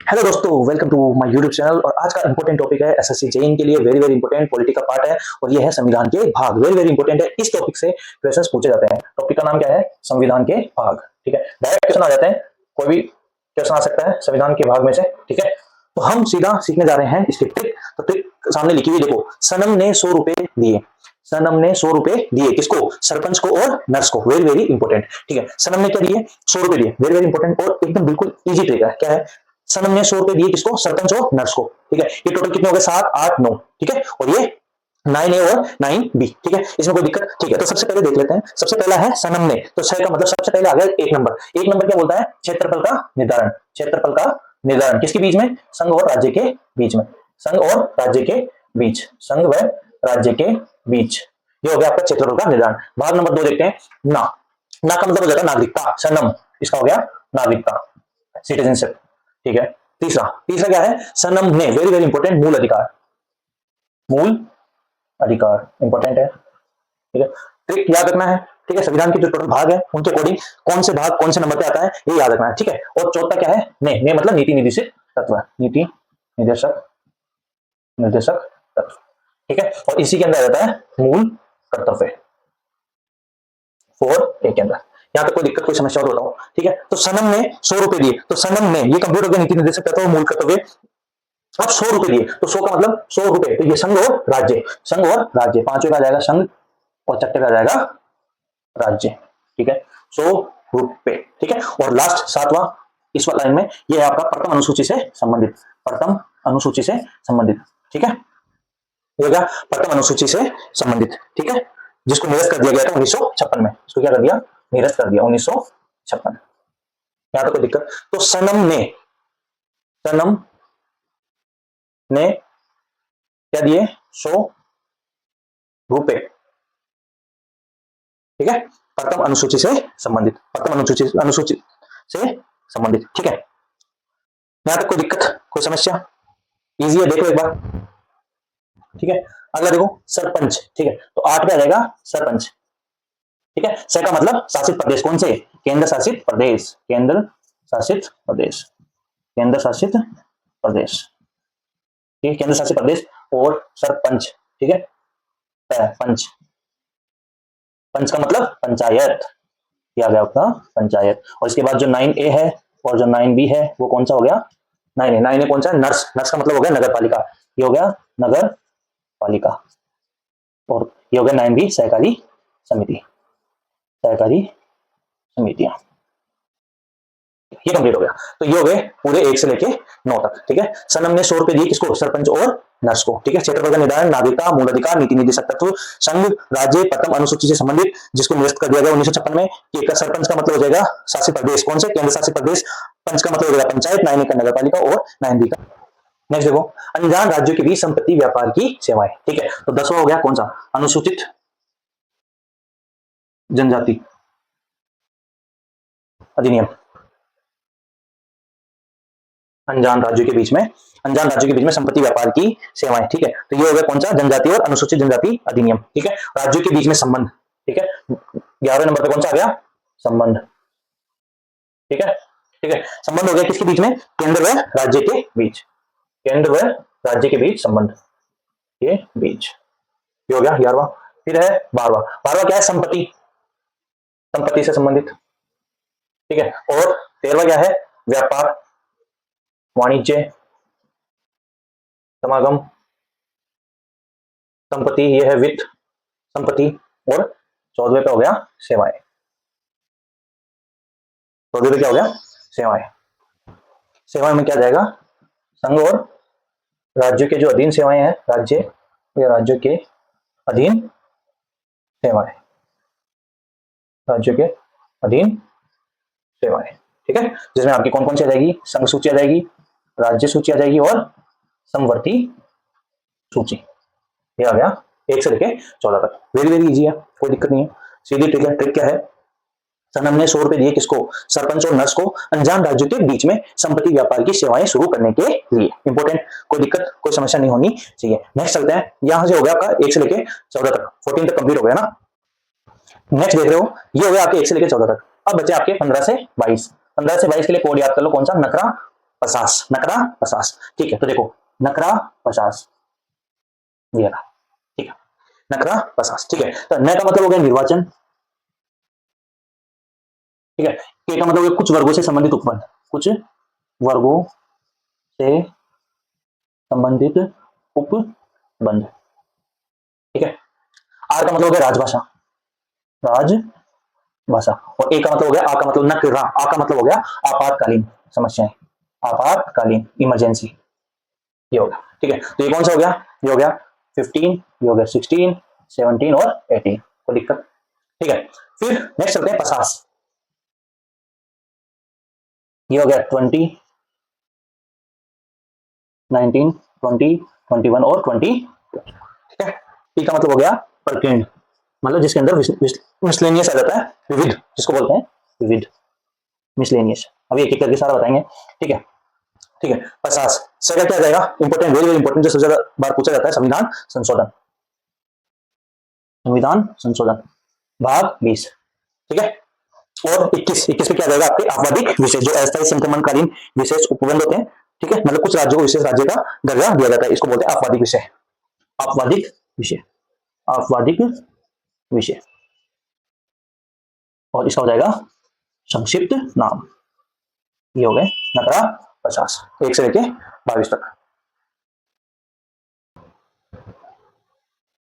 Hello दोस्तों, welcome to my YouTube channel. और आज का इंपॉर्टेंट टॉपिक है एसएससी जेईई के लिए वेरी वेरी इंपॉर्टेंट पॉलिटी का पार्ट है। और ये है संविधान के भाग, वेरी वेरी इंपॉर्टेंट है। इस टॉपिक से क्वेश्चंस पूछे जाते हैं। टॉपिक का नाम क्या है? संविधान के भाग। ठीक है, डायरेक्ट क्वेश्चन आ जाते हैं, कोई भी क्वेश्चन आ सकता है संविधान के भाग में से। ठीक है, तो हम सीधा सीखने जा रहे हैं इसकी ट्रिक। तो ट्रिक सामने लिखी हुई देखो। सनम ने 100 रुपए दिए। सनम ने 100 रुपए दिए किसको? सरपंच को और नर्स को। Very very important. ठीक है, सनम ने क्या दिए? 100 रुपए दिए। वेरी वेरी इंपॉर्टेंट और एकदम बिल्कुल इजी ट्रिक है। क्या है? सनम ने 100 रुपए दिए किसको? सरपंच और नर्स को। ठीक है, ये टोटल कितने हो गए? 7, 8, 9। ठीक है, और ये 9A और 9B। ठीक है, इसमें कोई दिक्कत? ठीक है, तो सबसे पहले देख लेते हैं। सबसे पहला है सनम ने, तो 6 का मतलब सबसे पहले आ गया 1 नंबर। 1 नंबर क्या बोलता है? क्षेत्रफल का निर्धारण। क्षेत्रफल का निर्धारण किसके बीच में? संघ और राज्य के बीच में। संघ और राज्य के बीच। संघ व राज्य के बीच। ये हो गया आपका क्षेत्रफल का निर्धारण। भाग नंबर 2 देखते हैं। ना। ना का मतलब हो जाएगा नागरिकता। सनम, इसका हो गया नागरिकता, सिटीजनशिप। ठीक है, तीसरा तीसरा क्या है? सनम ने, वेरी वेरी इंपॉर्टेंट, मूल अधिकार। मूल अधिकार इंपॉर्टेंट है। ठीक है, ट्रिक याद रखना है। ठीक है, संविधान के जो टोटल भाग है उनके अकॉर्डिंग कौन से भाग कौन से नंबर पे आता है ये याद रखना है। ठीक है, और चौथा क्या है? ने मतलब नीति निर्देशित तत्व। नीति निर्देशक निर्देशक तत्व। ठीक है, और इसी के अंदर आता है मूल कर्तव्य। 4A के अंदर। यहाँ तक कोई दिक्कत कोई समस्या और बताओ? ठीक है, तो सनम ने 100 रुपए दिए, तो सनम ने ये कंप्लीट हो गया नीति निर्देशक तत्व मूल कर्तव्य। अब 100 रुपए दिए, तो 100 का मतलब 100 रुपए, तो ये संघ और राज्य। संघ और राज्य, पांचवें का आ जाएगा संघ और छठे का आ जाएगा राज्य। ठीक है, 100 रुपए। ठीक है, और लास्ट सातवां इस वाला लाइन में ये है आपका प्रथम अनुसूची से संबंधित। प्रथम अनुसूची से संबंधित। ठीक है, ये हो गया प्रथम अनुसूची से संबंधित। ठीक है, जिसको निरस्त कर दिया गया था 1956 में। इसको क्या कर दिया? निरस्त कर दिया 1956। यहां तक कोई दिक्कत? तो सनम ने क्या दिए? 100 रुपए। ठीक है, प्रथम अनुसूची से संबंधित। प्रथम अनुसूची अनुसूची से संबंधित। ठीक है, यहां तक कोई दिक्कत कोई समस्या? इजी है, देख लो एक बार। ठीक है, अगला देखो सरपंच। ठीक है, तो 8 पे आ जाएगा सरपंच। ठीक है, स का मतलब शासित प्रदेश। कौन से? केंद्र शासित प्रदेश। केंद्र शासित प्रदेश। केंद्र शासित प्रदेश। ठीक है, केंद्र शासित प्रदेश। और सरपंच। ठीक है, पंच। पंच का मतलब पंचायत। किया गया अपना पंचायत। और इसके बाद जो 9A है और जो 9B है वो कौन सा हो गया? 9A कौन सा? नर्स। नर्स का मतलब हो गया नगर पालिका। ये हो गया नगर पालिका। और ये हो गया 9B सहकारी समिति। सहकारी समितियां। ये कंप्लीट हो गया। तो ये हो गए पूरे 1 से लेके 9 तक। ठीक है, सनम ने 100 रुपए दिए किसको? सरपंच और नर्स को। ठीक है, क्षेत्रफल का निर्धारण, नागरिकता, मूल अधिकार, नीति निर्देशक तत्व, संघ राज्य प्रथम अनुसूची से संबंधित, जिसको निरस्त कर दिया गया 1956 में। कि सरपंच का मतलब हो जाएगा शासित प्रदेश। कौन से? केंद्र शासित प्रदेश। पंच का मतलब हो जाएगा पंचायत। 9A का नगर पालिका और 9B का। नेक्स्ट देखो, अनजान राज्यों के बीच संपत्ति व्यापार की सेवाएं। ठीक है, तो 10वां हो गया कौन सा? अनुसूचित जनजाति अधिनियम। अनजान राज्यों के बीच में संपत्ति व्यापार की सेवाएं। ठीक है, तो ये हो गया कौन सा? जनजाति और अनुसूचित जनजाति अधिनियम। ठीक है, राज्यों के बीच में संबंध। ठीक है, 11वें नंबर पे कौन सा आ गया? संबंध। ठीक है, ठीक है, संबंध हो गया किसके बीच में? केंद्र व राज्य के बीच। केंद्र व राज्य के बीच संबंध के बीच। ये हो गया 11वां। फिर है 12वां। 12वां क्या है? संपत्ति। संपत्ति से संबंधित। ठीक है, और 13वां क्या है? व्यापार, वाणिज्य, समागम, संपत्ति। ये है वित्त संपत्ति। और 14वें पे हो गया सेवाएं। 14वें पे क्या हो गया? सेवाएं। सेवाएं में क्या जाएगा? संघ और राज्यों के जो अधीन सेवाएं हैं, राज्य या राज्यों के अधीन सेवाएं। राज्यों के अधीन सेवाएं। ठीक है, जिसमें आपकी कौन कौन सी आ जाएगी? संघ सूची आ जाएगी, राज्य सूची आ जाएगी और समवर्ती सूची। ये आ गया 1 से लेके 14 तक। वेरी वेरी इजी है, कोई दिक्कत नहीं है, सीधी ट्रिक है। ट्रिक क्या है? सनम ने 100 रुपए दिए किसको? सरपंच और नर्स को, अनजान राज्यों के बीच में संपत्ति व्यापार की सेवाएं शुरू करने के लिए। इंपॉर्टेंट, कोई दिक्कत कोई समस्या नहीं होनी चाहिए। नेक्स्ट चलते हैं। यहां से हो गया आपका 1 से लेके 14 तक, 14 तक कंप्लीट हो गया ना। नेक्स्ट देख रहे हो, ये हो गया आपके 1 से लेके 14 तक। अब बचे आपके 15 से 22। 15 से 22 के लिए कोड याद कर लो, कौन सा? नखरा पचास, नकरा पचास। ठीक है, तो देखो नकरा पचास, ये रहा। ठीक है, नकरा पचास। ठीक है, तो न का मतलब हो गया निर्वाचन। ठीक है, के का मतलब हो गया कुछ वर्गों से संबंधित उपबंध, कुछ वर्गों से संबंधित उपबंध। ठीक है, आर का मतलब हो गया राजभाषा, राजभाषा। और ए का मतलब हो गया, आ का मतलब नकरा, आ का मतलब हो गया आपातकालीन समस्याएं, आपातकालीन इमरजेंसी, ये होगा। ठीक है, तो ये कौन सा हो गया, ये हो गया 15, ये हो गया 16, 17 और 18, कोई दिक्कत। ठीक है, फिर नेक्स्ट चलते हैं 50, ये हो गया 20, 19, 20, 21 और 20। ठीक है, टी का मतलब हो गया प्रकीर्ण, मतलब जिसके अंदर मिसलेनियस आ जाता है, विविध जिसको बोलते हैं, विविध मिसलेनियस। अभी एक एक करके सारा बताएंगे। ठीक है, ठीक है, 50 सेकंड क्या आ जाएगा, इंपोर्टेंट, वेरी वेरी इंपोर्टेंट, जो सबसे ज्यादा बार पूछा जाता है, संविधान संशोधन, संविधान संशोधन भाग 20। ठीक है, और 21 में क्या रहेगा आपके आपवादिक विषय, जो अस्थायी संक्रमणकालीन विशेष उपबंध होते हैं। ठीक है, मतलब कुछ राज्यों को विशेष राज्य का दर्जा दिया जाता है, इसको बोलते हैं आपवादिक विषय, आपवादिक विषय, आपवादिक विषय। और इसका हो जाएगा संक्षिप्त नाम, ये हो गए नकरा 50, 1 से लेके 22 तक।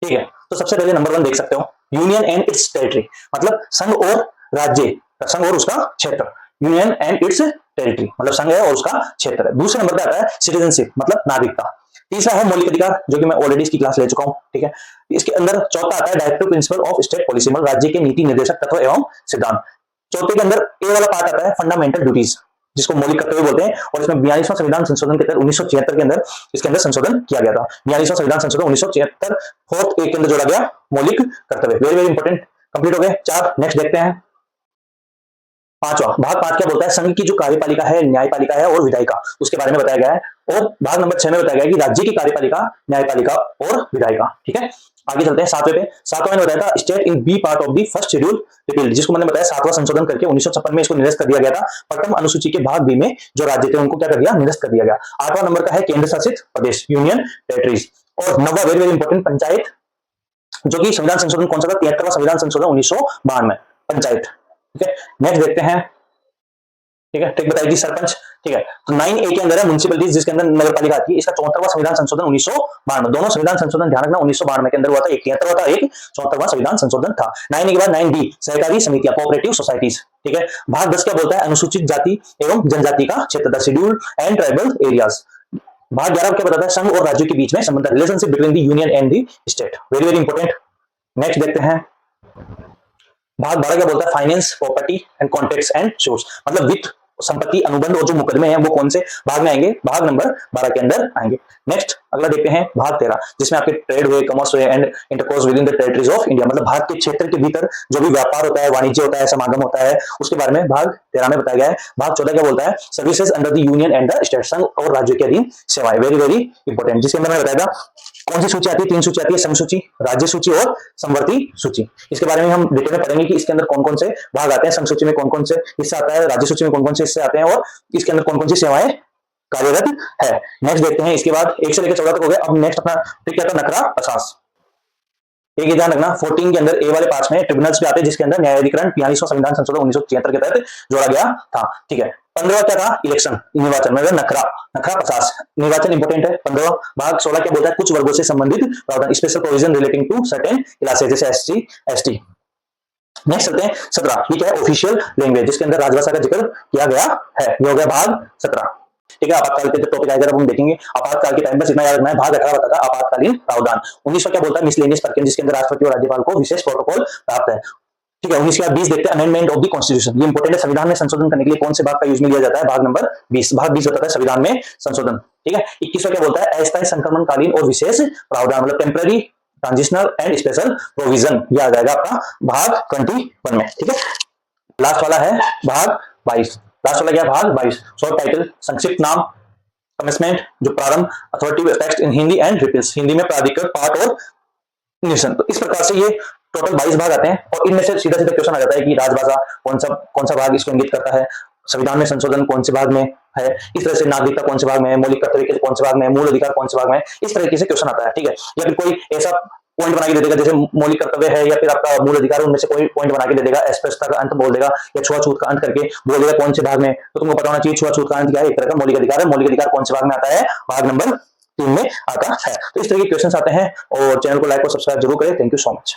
ठीक है, तो सबसे पहले नंबर 1 देख सकते हो, यूनियन एंड इट्स टेरिटरी, मतलब संघ और राज्य, संघ और उसका क्षेत्र, यूनियन एंड इट्स टेरिटरी मतलब संघ है और उसका क्षेत्र है। दूसरे नंबर पे आता है सिटीजनशिप, मतलब नागरिकता। तीसरा है मौलिक अधिकार, जो कि मैं ऑलरेडी इसकी क्लास ले चुका हूं। ठीक है, इसके अंदर चौथा आता है directive principle of state policy, मतलब राज्य के नीति निर्देशक तत्व एवं सिद्धांत। चौथे के अंदर ए वाला पार्ट आता है फंडामेंटल ड्यूटीज, जिसको मौलिक कर्तव्य बोलते हैं, और इसमें 42वां संविधान संशोधन के तहत 1976 के अंदर इसके अंदर संशोधन किया गया था। 42वां संविधान संशोधन 1976 फोर्थ ए के अंदर जोड़ा गया मौलिक कर्तव्य, वेरी वेरी इंपॉर्टेंट। कंप्लीट हो गए 4। नेक्स्ट देखते हैं पांचवा भाग 5 क्या बोलता है, संघ की जो कार्यपालिका है, न्यायपालिका है और विधायिका, उसके बारे में बताया गया है। और भाग नंबर 6 में बताया गया है कि राज्य की कार्यपालिका, न्यायपालिका और विधायिका। ठीक है, आगे चलते हैं 7वें पे। 7वां मैंने बताया था state in B part of the first schedule repeal, जिसको मैंने बताया 7वां संशोधन करके 1956 में इसको निरस्त कर दिया गया था। प्रथम अनुसूची के भाग बी में जो राज्य थे उनको क्या कर दिया, निरस्त कर दिया गया। 8वां नंबर का है केंद्र शासित प्रदेश, यूनियन टेरिटरीज। और 9वां वेरी वेरी इंपॉर्टेंट पंचायत, जो कि संविधान संशोधन कौन सा था, 73वां संविधान संशोधन 1992 पंचायत। ठीक है, नेक्स्ट देखते हैं। ठीक है, ट्रिक बताई थी सरपंच। ठीक है, तो 9A के अंदर है म्युनिसिपलिटीज, जिसके अंदर नगर पालिका आती है। इसका 74वां संविधान संशोधन 1992, दोनों संविधान संशोधन ध्यान रखना 1992 के अंदर हुआ था, एक 73वां था, एक 74वां संविधान संशोधन था। 9A के बाद 9D सहकारी समितियां, कोऑपरेटिव सोसाइटीज। ठीक है, भाग 10 क्या बोलता है, अनुसूचित जाति एवं जनजाति का क्षेत्र, शेड्यूल्ड एंड ट्राइबल एरियाज। भाग 11 क्या बताता है, संघ और राज्यों के बीच में संबंध, relationship between the union and the state, very very important. Next देखते हैं भाग 12 क्या बोलता है, finance, property and contracts and shores, मतलब वित्त, संपत्ति, अनुबंध और जो मुकदमे हैं वो कौन से भाग में आएंगे, भाग नंबर 12 के अंदर आएंगे। नेक्स्ट अगला देखते हैं भाग 13, जिसमें आपके ट्रेड हुए, कॉमर्स हुए and intercourse with in the territories of India, मतलब भारत के क्षेत्र के भीतर जो भी व्यापार होता है, वाणिज्य होता है, समागम होता है, उसके बारे में भाग 13 में बताया गया है। भाग 14 क्या बोलता है, services under the union and the state, संघ और राज्य के अधीन सेवाएं, वेरी वेरी इंपॉर्टेंट, जिसके अंदर मैं बताया कौन सी सूची आती है, 3 सूची आती है, संघ सूची, राज्य सूची और समवर्ती सूची। इसके बारे में हम डिटेल में पढ़ेंगे कि इसके अंदर कौन कौन से भाग आते हैं, संघ सूची में कौन कौन से हिस्से आता है, राज्य सूची में कौन कौन से हिस्से आते हैं, और इसके अंदर कौन कौन सी सेवाएं कार्यरत है। नेक्स्ट देखते हैं, इसके बाद 1 से लेकर 14 तक हो गया। अब नेक्स्ट अपना ट्रिक क्या था, नकरा 50। एक ध्यान रखना 14 के अंदर ए वाले पार्ट में ट्रिब्यूनल्स भी आते हैं, जिसके अंदर न्यायाधिकरण 42वां संविधान संशोधन 1976 के तहत जोड़ा गया था। ठीक है, 15वां क्या था, इलेक्शन, निर्वाचन, मतलब नखरा, नखरा 50, निर्वाचन इंपोर्टेंट है। 15वां भाग 16 क्या बोलता है, कुछ वर्गों से संबंधित प्रावधान, special provision relating to certain classes, जैसे एससी एसटी। नेक्स्ट चलते हैं 17, ये क्या है, ऑफिशियल लैंग्वेज, जिसके अंदर राजभाषा का जिक्र किया गया है, ये हो गया भाग 17। ठीक है, आपातकाल के टॉपिक आएगा हम देखेंगे। आपातकाल के टाइम बस इतना याद रखना है। भाग 18 बताता है आपातकालीन प्रावधान। 19 क्या बोलता है, मिसलेनियस पर्किन, जिसके अंदर राष्ट्रपति और राज्यपाल को विशेष प्रोटोकॉल प्राप्त है। ठीक है, 19 के बाद 20 देखते हैं, अमेंडमेंट ऑफ द कॉन्स्टिट्यूशन, ये इंपोर्टेंट है, संविधान में संशोधन करने के लिए कौन से भाग का यूज में लिया जाता है, भाग नंबर 20, भाग 20 बताता है संविधान में संशोधन। ठीक है, 21 क्या बोलता है, अस्थायी संक्रमणकालीन और विशेष प्रावधान, मतलब temporary, transitional and special provision, यह आ जाएगा आपका भाग 21 में। ठीक है, लास्ट वाला है भाग 22, लास्ट वाला क्या, भाग 22, शॉर्ट टाइटल, संक्षिप्त नाम, कमेंसमेंट, जो प्रारंभ, authority text in Hindi and repeals, Hindi में प्राधिकरण, पाठ और निरसन। तो इस प्रकार से ये टोटल 22 भाग आते हैं, और इनमें से सीधा सीधा क्वेश्चन आ जाता है कि राजभाषा कौन सा भाग इसको इंगित करता है, संविधान में संशोधन कौन से भाग में है, इस तरह से नागरिकता कौन से भाग में है, मौलिक कर्तव्य कौन से भाग में है, मूल अधिकार कौन से भाग में है, इस तरीके से क्वेश्चन आता है, ठीक है। या फिर कोई ऐसा पॉइंट बना के दे देगा, जैसे मौलिक कर्तव्य है या फिर आपका मूल अधिकार, उनमें से कोई पॉइंट बना के दे देगा, अस्पृश्यता का अंत बोल देगा या छुआछूत का अंत करके बोल देगा कौन से भाग में, तो तुमको पता होना चाहिए छुआछूत का अंत क्या है, एक तरह का मौलिक अधिकार है, मौलिक अधिकार कौन से भाग में आता है, भाग नंबर 3 में आता है। तो इस तरह के क्वेश्चन आते हैं, और चैनल को लाइक और सब्सक्राइब जरूर करें। Thank you so much.